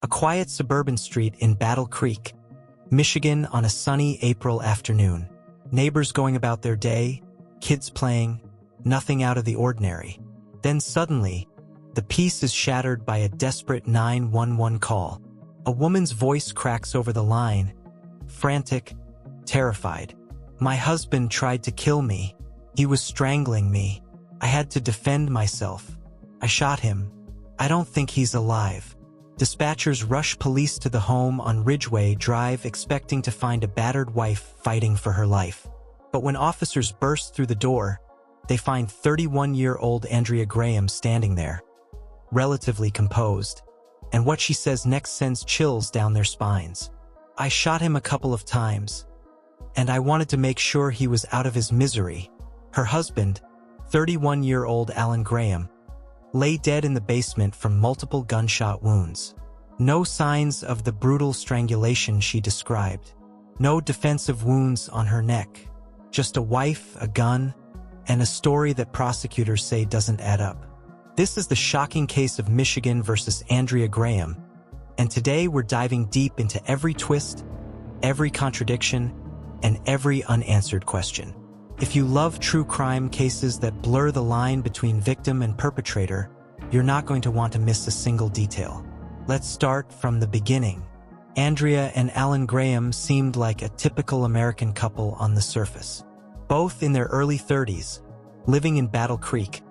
A quiet suburban street in Battle Creek, Michigan on a sunny April afternoon. Neighbors going about their day, kids playing, nothing out of the ordinary. Then suddenly, the peace is shattered by a desperate 911 call. A woman's voice cracks over the line, frantic, terrified. "My husband tried to kill me. He was strangling me. I had to defend myself. I shot him. I don't think he's alive." Dispatchers rush police to the home on Ridgeway Drive expecting to find a battered wife fighting for her life. But when officers burst through the door, they find 31-year-old Andrea Graham standing there, relatively composed, and what she says next sends chills down their spines. "I shot him a couple of times, and I wanted to make sure he was out of his misery." Her husband, 31-year-old Alan Graham, lay dead in the basement from multiple gunshot wounds. No signs of the brutal strangulation she described. No defensive wounds on her neck. Just a wife, a gun, and a story that prosecutors say doesn't add up. This is the shocking case of Michigan versus Andrea Graham, and today we're diving deep into every twist, every contradiction, and every unanswered question. If you love true crime cases that blur the line between victim and perpetrator, you're not going to want to miss a single detail. Let's start from the beginning. Andrea and Alan Graham seemed like a typical American couple on the surface. Both in their early 30s, living in Battle Creek,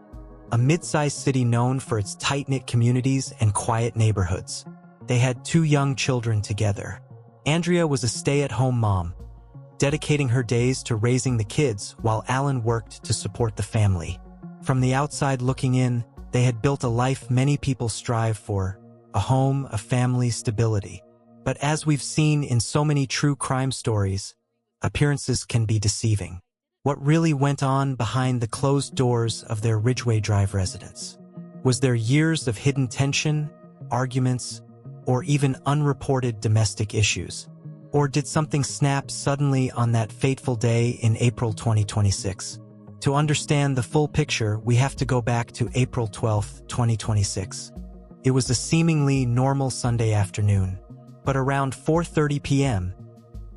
a mid-sized city known for its tight-knit communities and quiet neighborhoods. They had 2 young children together. Andrea was a stay-at-home mom, dedicating her days to raising the kids while Alan worked to support the family. From the outside looking in, they had built a life many people strive for, a home, a family, stability. But as we've seen in so many true crime stories, appearances can be deceiving. What really went on behind the closed doors of their Ridgeway Drive residence? Was there years of hidden tension, arguments, or even unreported domestic issues? Or did something snap suddenly on that fateful day in April 2026? To understand the full picture, we have to go back to April 12, 2026. It was a seemingly normal Sunday afternoon, but around 4:30 p.m.,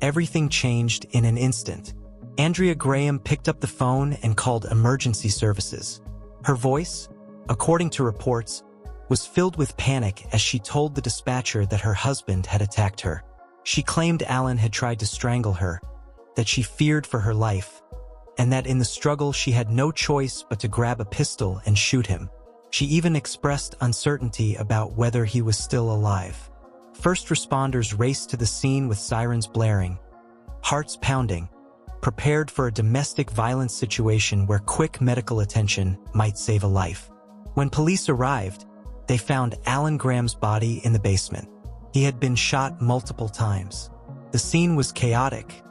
everything changed in an instant. Andrea Graham picked up the phone and called emergency services. Her voice, according to reports, was filled with panic as she told the dispatcher that her husband had attacked her. She claimed Alan had tried to strangle her, that she feared for her life, and that in the struggle she had no choice but to grab a pistol and shoot him. She even expressed uncertainty about whether he was still alive. First responders raced to the scene with sirens blaring, hearts pounding, prepared for a domestic violence situation where quick medical attention might save a life. When police arrived, they found Alan Graham's body in the basement. He had been shot multiple times. The scene was chaotic,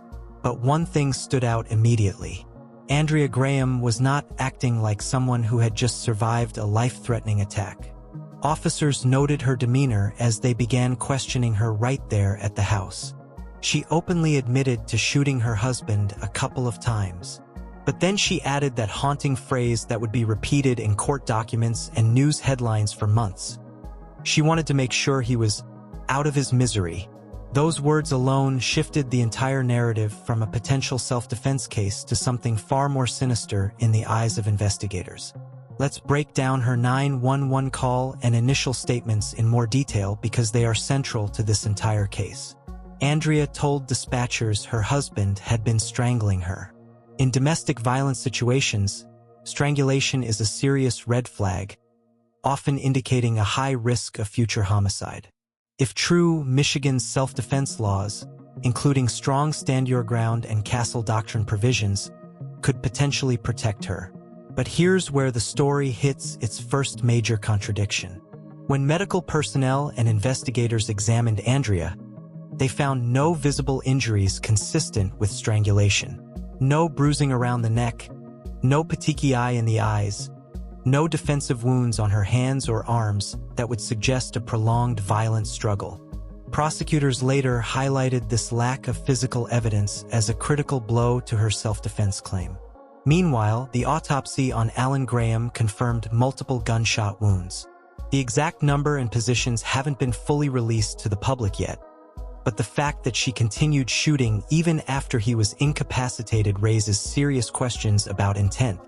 but one thing stood out immediately. Andrea Graham was not acting like someone who had just survived a life-threatening attack. Officers noted her demeanor as they began questioning her right there at the house. She openly admitted to shooting her husband a couple of times. But then she added that haunting phrase that would be repeated in court documents and news headlines for months. She wanted to make sure he was out of his misery. Those words alone shifted the entire narrative from a potential self-defense case to something far more sinister in the eyes of investigators. Let's break down her 911 call and initial statements in more detail because they are central to this entire case. Andrea told dispatchers her husband had been strangling her. In domestic violence situations, strangulation is a serious red flag, often indicating a high risk of future homicide. If true, Michigan's self-defense laws, including strong stand-your-ground and castle doctrine provisions, could potentially protect her. But here's where the story hits its first major contradiction. When medical personnel and investigators examined Andrea, they found no visible injuries consistent with strangulation. No bruising around the neck, no petechiae in the eyes, no defensive wounds on her hands or arms that would suggest a prolonged violent struggle. Prosecutors later highlighted this lack of physical evidence as a critical blow to her self-defense claim. Meanwhile, the autopsy on Alan Graham confirmed multiple gunshot wounds. The exact number and positions haven't been fully released to the public yet, but the fact that she continued shooting even after he was incapacitated raises serious questions about intent.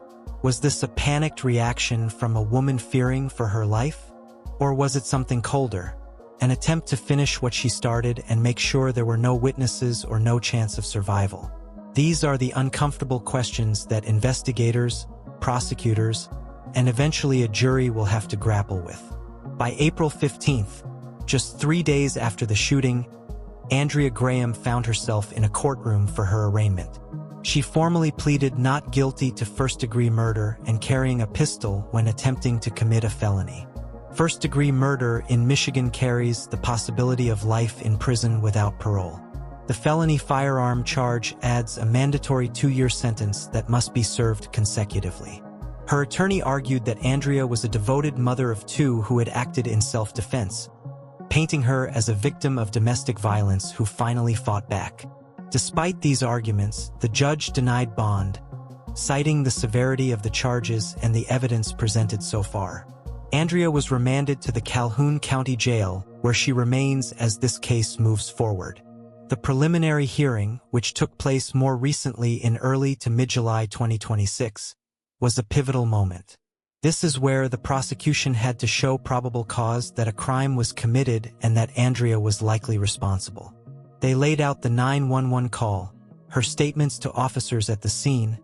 Was this a panicked reaction from a woman fearing for her life? Or was it something colder? An attempt to finish what she started and make sure there were no witnesses or no chance of survival? These are the uncomfortable questions that investigators, prosecutors, and eventually a jury will have to grapple with. By April 15th, just 3 days after the shooting, Andrea Graham found herself in a courtroom for her arraignment. She formally pleaded not guilty to first-degree murder and carrying a pistol when attempting to commit a felony. First-degree murder in Michigan carries the possibility of life in prison without parole. The felony firearm charge adds a mandatory 2-year sentence that must be served consecutively. Her attorney argued that Andrea was a devoted mother of 2 who had acted in self-defense, painting her as a victim of domestic violence who finally fought back. Despite these arguments, the judge denied bond, citing the severity of the charges and the evidence presented so far. Andrea was remanded to the Calhoun County Jail, where she remains as this case moves forward. The preliminary hearing, which took place more recently in early to mid-July 2026, was a pivotal moment. This is where the prosecution had to show probable cause that a crime was committed and that Andrea was likely responsible. They laid out the 911 call, her statements to officers at the scene,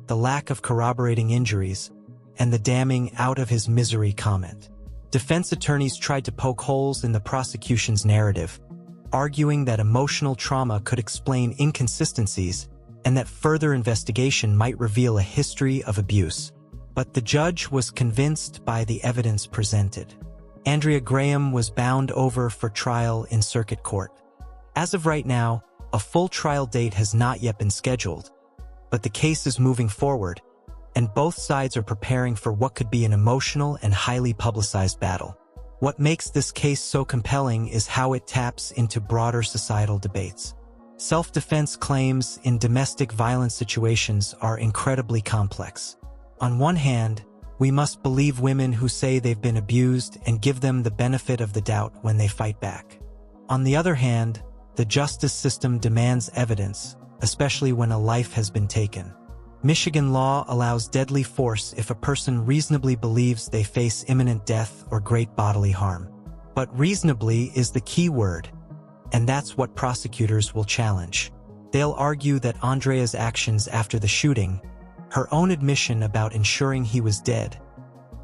the lack of corroborating injuries, and the damning out of his misery comment. Defense attorneys tried to poke holes in the prosecution's narrative, arguing that emotional trauma could explain inconsistencies and that further investigation might reveal a history of abuse. But the judge was convinced by the evidence presented. Andrea Graham was bound over for trial in circuit court. As of right now, a full trial date has not yet been scheduled, but the case is moving forward, and both sides are preparing for what could be an emotional and highly publicized battle. What makes this case so compelling is how it taps into broader societal debates. Self-defense claims in domestic violence situations are incredibly complex. On one hand, we must believe women who say they've been abused and give them the benefit of the doubt when they fight back. On the other hand, the justice system demands evidence, especially when a life has been taken. Michigan law allows deadly force if a person reasonably believes they face imminent death or great bodily harm. But reasonably is the key word, and that's what prosecutors will challenge. They'll argue that Andrea's actions after the shooting, her own admission about ensuring he was dead,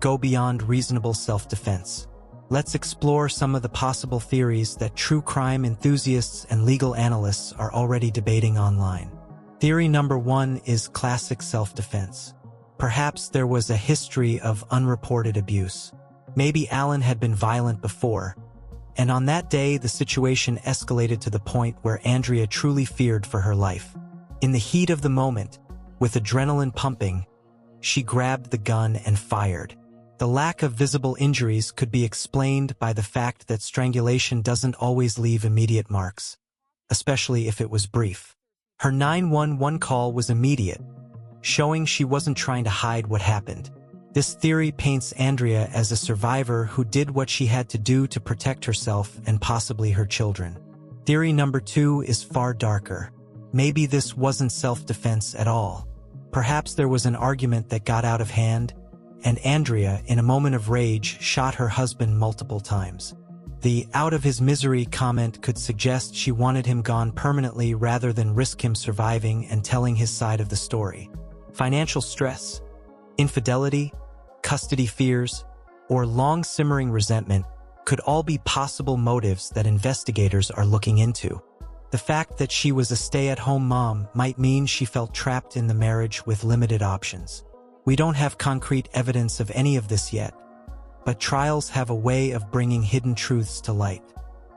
go beyond reasonable self-defense. Let's explore some of the possible theories that true crime enthusiasts and legal analysts are already debating online. Theory number 1 is classic self-defense. Perhaps there was a history of unreported abuse. Maybe Alan had been violent before, and on that day the situation escalated to the point where Andrea truly feared for her life. In the heat of the moment, with adrenaline pumping, she grabbed the gun and fired. The lack of visible injuries could be explained by the fact that strangulation doesn't always leave immediate marks, especially if it was brief. Her 911 call was immediate, showing she wasn't trying to hide what happened. This theory paints Andrea as a survivor who did what she had to do to protect herself and possibly her children. Theory number 2 is far darker. Maybe this wasn't self-defense at all. Perhaps there was an argument that got out of hand, and Andrea, in a moment of rage, shot her husband multiple times. The "out of his misery" comment could suggest she wanted him gone permanently rather than risk him surviving and telling his side of the story. Financial stress, infidelity, custody fears, or long-simmering resentment could all be possible motives that investigators are looking into. The fact that she was a stay-at-home mom might mean she felt trapped in the marriage with limited options. We don't have concrete evidence of any of this yet, but trials have a way of bringing hidden truths to light.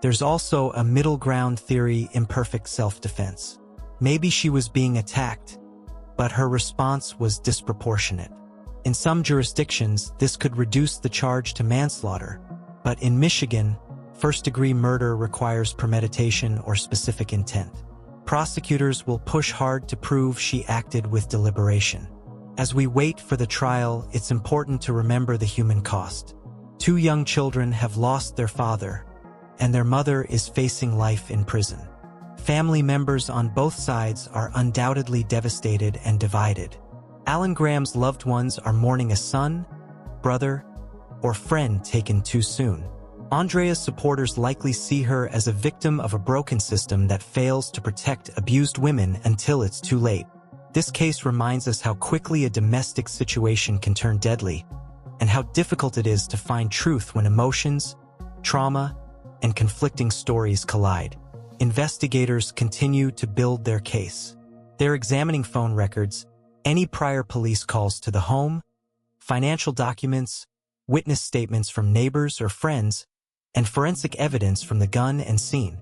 There's also a middle ground theory: imperfect self-defense. Maybe she was being attacked, but her response was disproportionate. In some jurisdictions, this could reduce the charge to manslaughter, but in Michigan, first-degree murder requires premeditation or specific intent. Prosecutors will push hard to prove she acted with deliberation. As we wait for the trial, it's important to remember the human cost. Two young children have lost their father, and their mother is facing life in prison. Family members on both sides are undoubtedly devastated and divided. Alan Graham's loved ones are mourning a son, brother, or friend taken too soon. Andrea's supporters likely see her as a victim of a broken system that fails to protect abused women until it's too late. This case reminds us how quickly a domestic situation can turn deadly, and how difficult it is to find truth when emotions, trauma, and conflicting stories collide. Investigators continue to build their case. They're examining phone records, any prior police calls to the home, financial documents, witness statements from neighbors or friends, and forensic evidence from the gun and scene.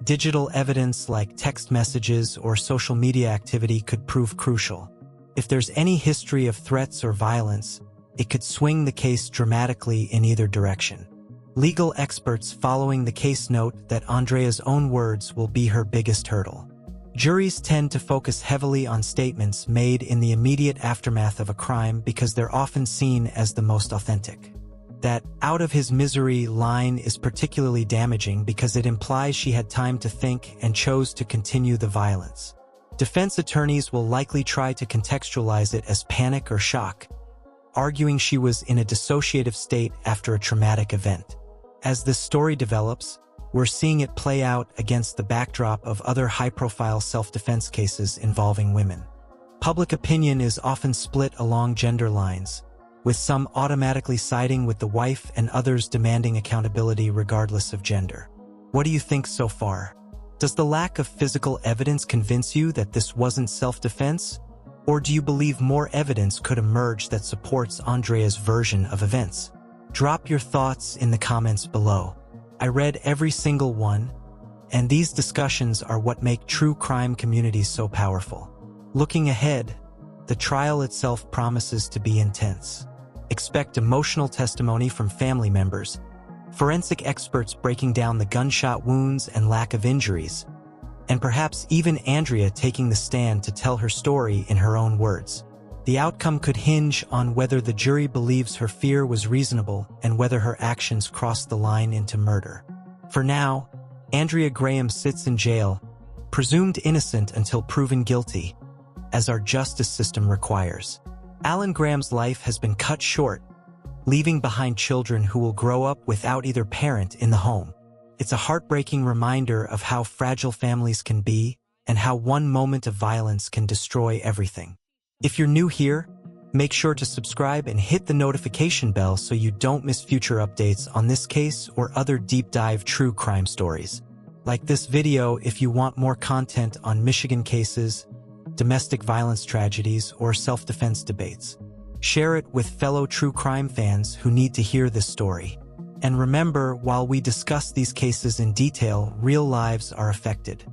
Digital evidence like text messages or social media activity could prove crucial. If there's any history of threats or violence, it could swing the case dramatically in either direction. Legal experts following the case note that Andrea's own words will be her biggest hurdle. Juries tend to focus heavily on statements made in the immediate aftermath of a crime because they're often seen as the most authentic. That "out of his misery" line is particularly damaging because it implies she had time to think and chose to continue the violence. Defense attorneys will likely try to contextualize it as panic or shock, arguing she was in a dissociative state after a traumatic event. As this story develops, we're seeing it play out against the backdrop of other high-profile self-defense cases involving women. Public opinion is often split along gender lines, with some automatically siding with the wife and others demanding accountability regardless of gender. What do you think so far? Does the lack of physical evidence convince you that this wasn't self-defense? Or do you believe more evidence could emerge that supports Andrea's version of events? Drop your thoughts in the comments below. I read every single one, and these discussions are what make true crime communities so powerful. Looking ahead, the trial itself promises to be intense. Expect emotional testimony from family members, forensic experts breaking down the gunshot wounds and lack of injuries, and perhaps even Andrea taking the stand to tell her story in her own words. The outcome could hinge on whether the jury believes her fear was reasonable and whether her actions crossed the line into murder. For now, Andrea Graham sits in jail, presumed innocent until proven guilty, as our justice system requires. Alan Graham's life has been cut short, leaving behind children who will grow up without either parent in the home. It's a heartbreaking reminder of how fragile families can be and how one moment of violence can destroy everything. If you're new here, make sure to subscribe and hit the notification bell so you don't miss future updates on this case or other deep dive true crime stories. Like this video if you want more content on Michigan cases, domestic violence tragedies, or self-defense debates. Share it with fellow true crime fans who need to hear this story. And remember, while we discuss these cases in detail, real lives are affected.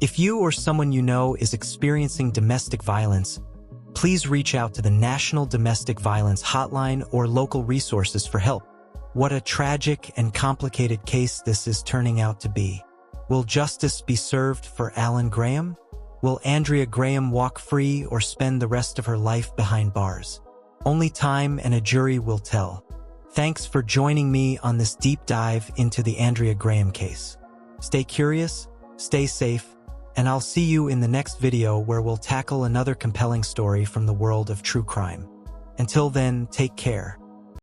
If you or someone you know is experiencing domestic violence, please reach out to the National Domestic Violence Hotline or local resources for help. What a tragic and complicated case this is turning out to be. Will justice be served for Alan Graham? Will Andrea Graham walk free or spend the rest of her life behind bars? Only time and a jury will tell. Thanks for joining me on this deep dive into the Andrea Graham case. Stay curious, stay safe, and I'll see you in the next video where we'll tackle another compelling story from the world of true crime. Until then, take care.